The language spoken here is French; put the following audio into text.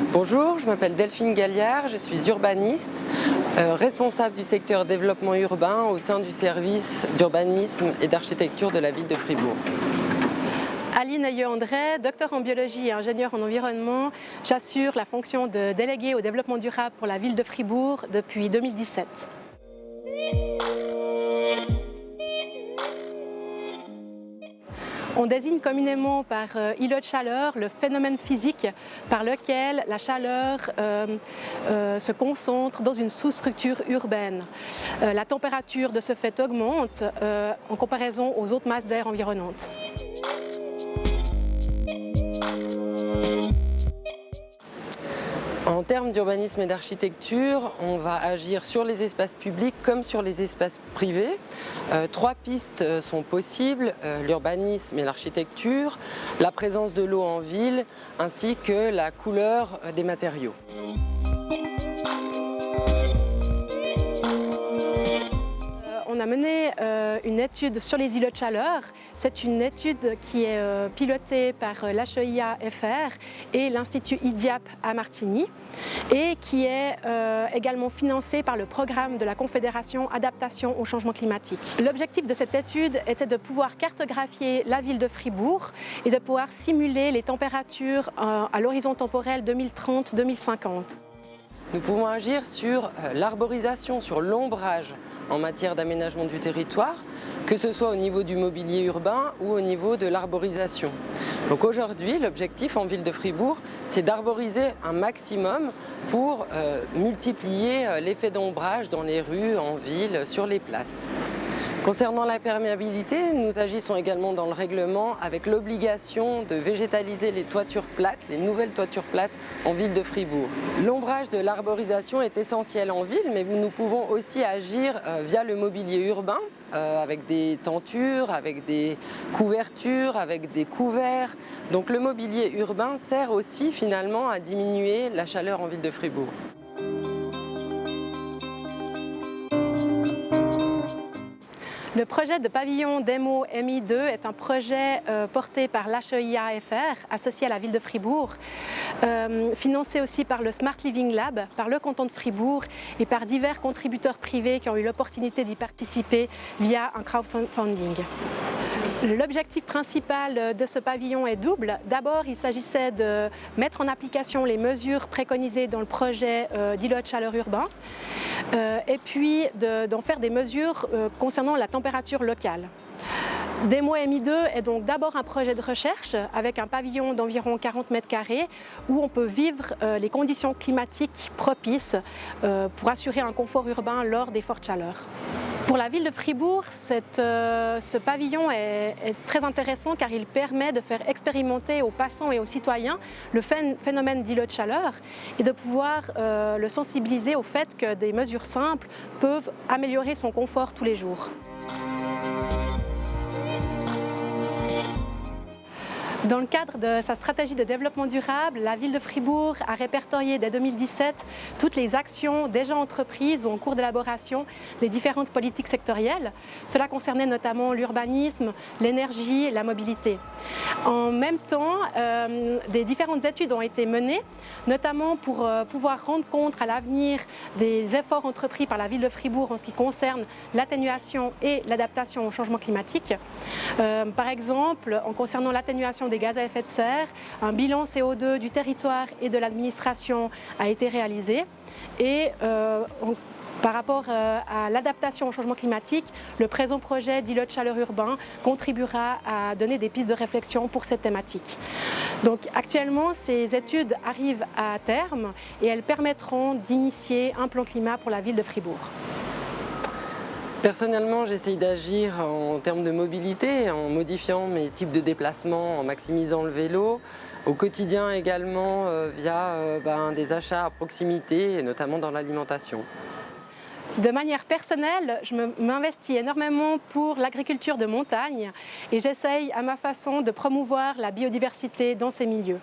Bonjour, je m'appelle Delphine Galliard, je suis urbaniste, responsable du secteur développement urbain au sein du service d'urbanisme et d'architecture de la ville de Fribourg. Aline Ailleux-André, docteur en biologie et ingénieure en environnement, j'assure la fonction de déléguée au développement durable pour la ville de Fribourg depuis 2017. On désigne communément par îlot de chaleur le phénomène physique par lequel la chaleur se concentre dans une sous-structure urbaine. La température de ce fait augmente en comparaison aux autres masses d'air environnantes. En termes d'urbanisme et d'architecture, on va agir sur les espaces publics comme sur les espaces privés. Trois pistes sont possibles, l'urbanisme et l'architecture, la présence de l'eau en ville ainsi que la couleur des matériaux. On a mené une étude sur les îlots de chaleur. C'est une étude qui est pilotée par l'HEIA-FR et l'Institut IDIAP à Martigny et qui est également financée par le programme de la Confédération Adaptation au changement climatique. L'objectif de cette étude était de pouvoir cartographier la ville de Fribourg et de pouvoir simuler les températures à l'horizon temporel 2030-2050. Nous pouvons agir sur l'arborisation, sur l'ombrage en matière d'aménagement du territoire, que ce soit au niveau du mobilier urbain ou au niveau de l'arborisation. Donc aujourd'hui, l'objectif en ville de Fribourg, c'est d'arboriser un maximum pour multiplier l'effet d'ombrage dans les rues, en ville, sur les places. Concernant la perméabilité, nous agissons également dans le règlement avec l'obligation de végétaliser les toitures plates, les nouvelles toitures plates en ville de Fribourg. L'ombrage de l'arborisation est essentiel en ville, mais nous pouvons aussi agir via le mobilier urbain, avec des tentures, avec des couvertures, avec des couverts. Donc le mobilier urbain sert aussi finalement à diminuer la chaleur en ville de Fribourg. Le projet de pavillon démo MI2 est un projet porté par l'HEIA-FR, associé à la ville de Fribourg, financé aussi par le Smart Living Lab, par le canton de Fribourg et par divers contributeurs privés qui ont eu l'opportunité d'y participer via un crowdfunding. L'objectif principal de ce pavillon est double. D'abord, il s'agissait de mettre en application les mesures préconisées dans le projet d'îlot de chaleur urbain et puis d'en faire des mesures concernant la température locale. Démo MI2 est donc d'abord un projet de recherche avec un pavillon d'environ 40 mètres carrés où on peut vivre les conditions climatiques propices pour assurer un confort urbain lors des fortes chaleurs. Pour la ville de Fribourg, ce pavillon est très intéressant car il permet de faire expérimenter aux passants et aux citoyens le phénomène d'îlot de chaleur et de pouvoir le sensibiliser au fait que des mesures simples peuvent améliorer son confort tous les jours. Dans le cadre de sa stratégie de développement durable, la ville de Fribourg a répertorié dès 2017 toutes les actions déjà entreprises ou en cours d'élaboration des différentes politiques sectorielles. Cela concernait notamment l'urbanisme, l'énergie, la mobilité. En même temps, des différentes études ont été menées, notamment pour pouvoir rendre compte à l'avenir des efforts entrepris par la ville de Fribourg en ce qui concerne l'atténuation et l'adaptation au changement climatique. Par exemple, en concernant l'atténuation des gaz à effet de serre, un bilan CO2 du territoire et de l'administration a été réalisé et par rapport à l'adaptation au changement climatique, le présent projet d'îlot de chaleur urbain contribuera à donner des pistes de réflexion pour cette thématique. Donc actuellement, ces études arrivent à terme et elles permettront d'initier un plan climat pour la ville de Fribourg. Personnellement, j'essaye d'agir en termes de mobilité, en modifiant mes types de déplacements, en maximisant le vélo. Au quotidien également via des achats à proximité, et notamment dans l'alimentation. De manière personnelle, je m'investis énormément pour l'agriculture de montagne et j'essaye à ma façon de promouvoir la biodiversité dans ces milieux.